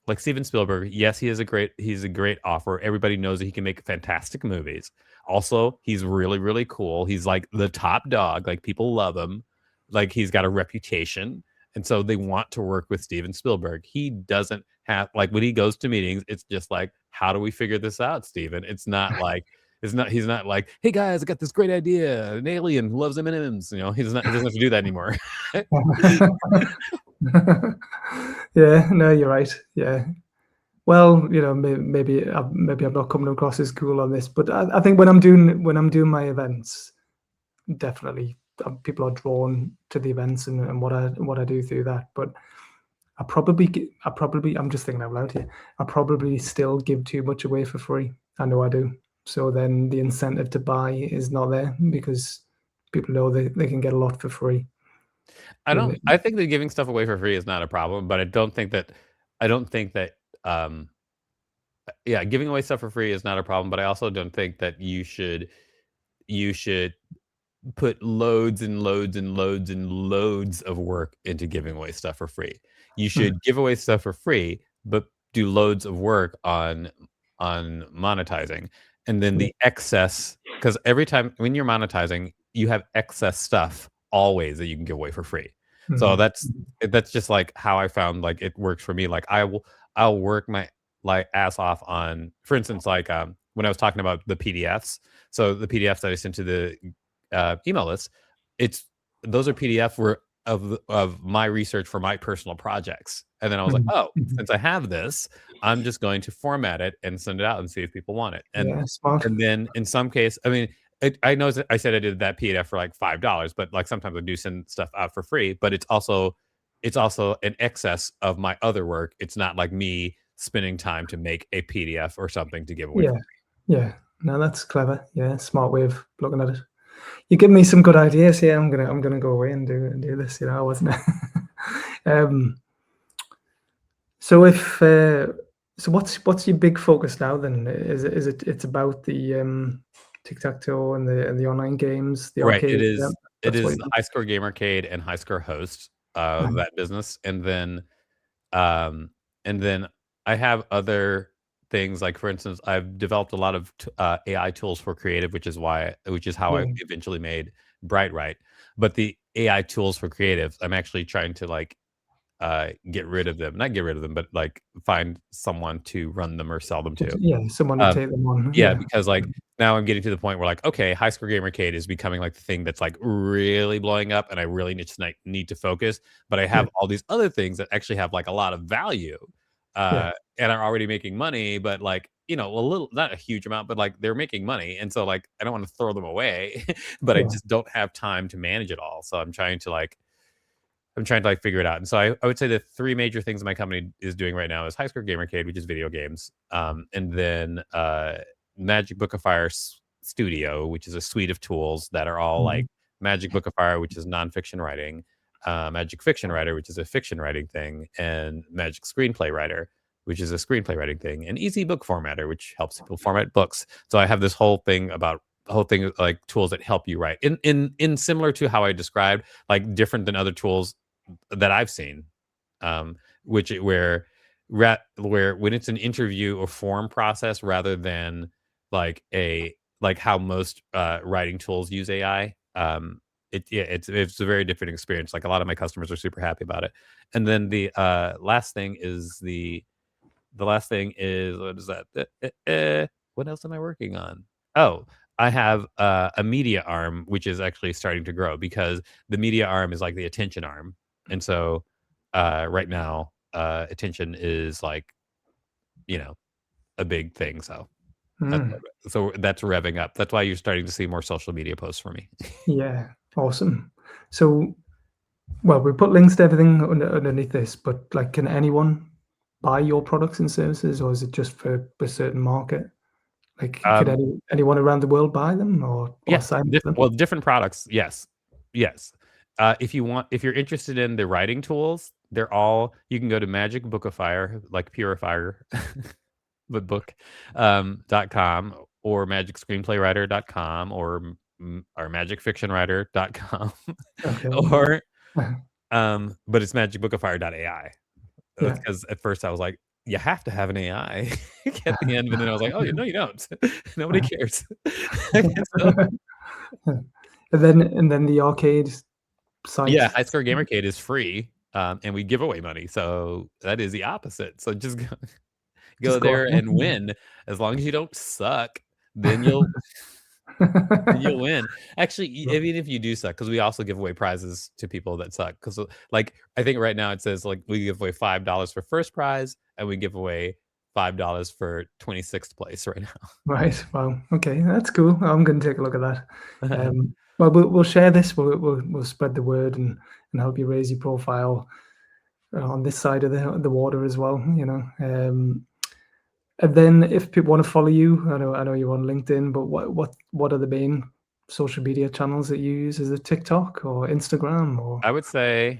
Yes, he's a great offer. Everybody knows that he can make fantastic movies. Also, he's really, really cool. He's like the top dog. Like people love him. like he's got a reputation, and so they want to work with Steven Spielberg. He doesn't have like when he goes to meetings, it's just like, how do we figure this out, Steven? It's not like he's not like, hey guys, I got this great idea. An alien who loves M&Ms. He doesn't have to do that anymore. Yeah, no, you're right. Yeah. Well, maybe I'm not coming across as cool on this, but I think when I'm doing my events, definitely people are drawn to the events and what I do through that. But I'm just thinking out loud here. I probably still give too much away for free. I know I do. So then the incentive to buy is not there because people know they can get a lot for free. I think that giving stuff away for free is not a problem, but I don't think that yeah, giving away stuff for free is not a problem, but I also don't think that you should put loads and loads and loads and loads of work into giving away stuff for free. You Hmm. should give away stuff for free, but do loads of work on monetizing. And then Yeah. the excess, because every time when you're monetizing, you have excess stuff always that you can give away for free. So Mhm. that's just like how I found like it works for me. Like I'll work my like ass off on, for instance, like when I was talking about the PDFs. So the PDFs that I sent to the email list, it's those are PDF were of my research for my personal projects. And then I was like, Mhm. oh, Mhm. since I have this, I'm just going to format it and send it out and see if people want it. Yeah, smart. And then in some case, I mean, I know that I said I did that PDF for like $5, but like sometimes I do send stuff out for free. But it's also an excess of my other work. It's not like me spending time to make a PDF or something to give away Yeah. for Yeah. No, that's clever. Yeah, smart way of looking at it. You give me some good ideas here. I'm gonna go away and do this. I wasn't. um. So if so, what's your big focus now? Then it's about the tic-tac-toe and the online games, the Right, arcade. Yeah, it that's what. is High Score Gamercade and High Score Host, Mhm. that business, um, and then I have other things, like, for instance, I've developed a lot of AI tools for creative, which is how I Yeah. eventually made BrightWrite, but the AI tools for creative, I'm actually trying to, like, get rid of them, not get rid of them, but, like, find someone to run them or sell them to. Yeah, someone to Um, take them on. yeah, Yeah. because, like, now I'm getting to the point where, like, okay, High Score Gamercade is becoming, like, the thing that's, like, really blowing up, and I really need to focus, but I Yeah. have all these other things that actually have, like, a lot of value, Yeah. and are already making money, but, like, a little not a huge amount, but, like, they're making money, and so, like, I don't wanna throw them away, but I Yeah. just don't have time to manage it all, so I'm trying to like figure it out. And so I would say the three major things my company is doing right now is High Score Gamercade, which is video games, and then Magic Book of Fire Studio, which is a suite of tools that are all like Mhm. Magic Book of Fire, which is nonfiction writing, Magic Fiction Writer, which is a fiction writing thing, and Magic Screenplay Writer, which is a screenplay writing thing, and Easy Book Formatter, which helps people format books. So I have this whole thing about the whole thing like tools that help you write in similar to how I described, like different than other tools that I've seen, which where when it's an interview or form process rather than like how most writing tools use AI. It's a very different experience. Like a lot of my customers are super happy about it. And then the last thing is what is that? What else am I working on? Oh, I have a media arm, which is actually starting to grow because the media arm is like the attention arm. And so right now, attention is like, you know, a big thing. So Mm. so that's revving up. That's why you're starting to see more social media posts for me. Yeah. Awesome. So, well, we put links to everything underneath this, but like, can anyone buy your products and services, or is it just for a certain market? Like, could Um, anyone around the world buy them or Yeah, sign up for them? well, different products, yes. Yes. If you're interested in the writing tools, you can go to Magic Bookifier, like Purifier, but book, .com or magicscreenplaywriter.com or magicfictionwriter.com Okay. or, Uh, but it's magicbookifier.ai. Yeah. Because at first I was like, "You have to have an AI at the end," but then I was like, "Oh, no, you don't. Nobody cares." So And then the arcade Yeah, site? High Score Gamercade is free, and we give away money, so that is the opposite. So just go Just go there on and win. As long as you don't suck, then you'll there. win. Actually, I mean, if you do suck, because we also give away prizes to people that suck. Because, like, I think right now it says like we give away $5 for first prize, and we give away $5 for 26th place right Right. Wow. Okay, that's cool. I'm going to take a look at that. now. Well, we'll share this. We'll spread the word and help you raise your profile on this side of the water as well. You know. And then if people want to follow you, I know you're on LinkedIn, but what are the main social media channels that you use? Is it TikTok or Instagram or? I would say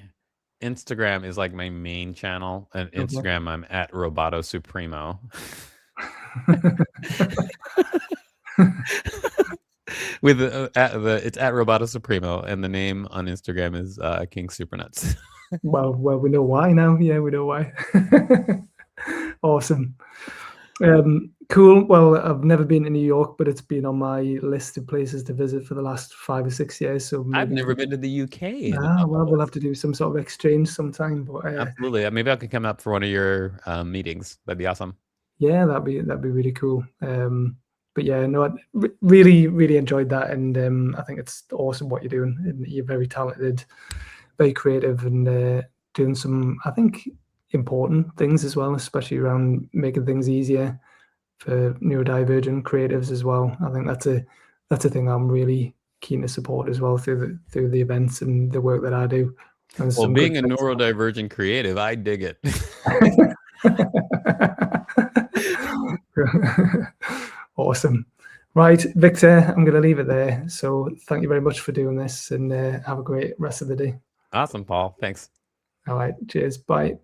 Instagram is like my main channel, and Okay. Instagram I'm at Roboto Supremo. With it's at Roboto Supremo, and the name on Instagram is King Supernuts. Well, we know why now. Yeah, we know why. Awesome. Cool. Well, I've never been to New York, but it's been on my list of places to visit for the last 5 or 6 years. So I've maybe never been to the UK in the well, bucket we'll have list. to do some sort of exchange sometime. But Absolutely. Maybe I could come up for one of your meetings. That'd be awesome. yeah, that'd be really cool. But yeah, no, I really enjoyed that, and I think it's awesome what you're doing. And you're very talented, very creative, and doing some, I think, important things as well, especially around making things easier for neurodivergent creatives as well. I think that's a thing I'm really keen to support as well through the events and the work that I do. And Well, some good being a friends. neurodivergent creative, I dig it. Awesome. Right, Victor, I'm going to leave it there. So thank you very much for doing this, and have a great rest of the day. Awesome, Paul. Thanks. All right, cheers. Bye.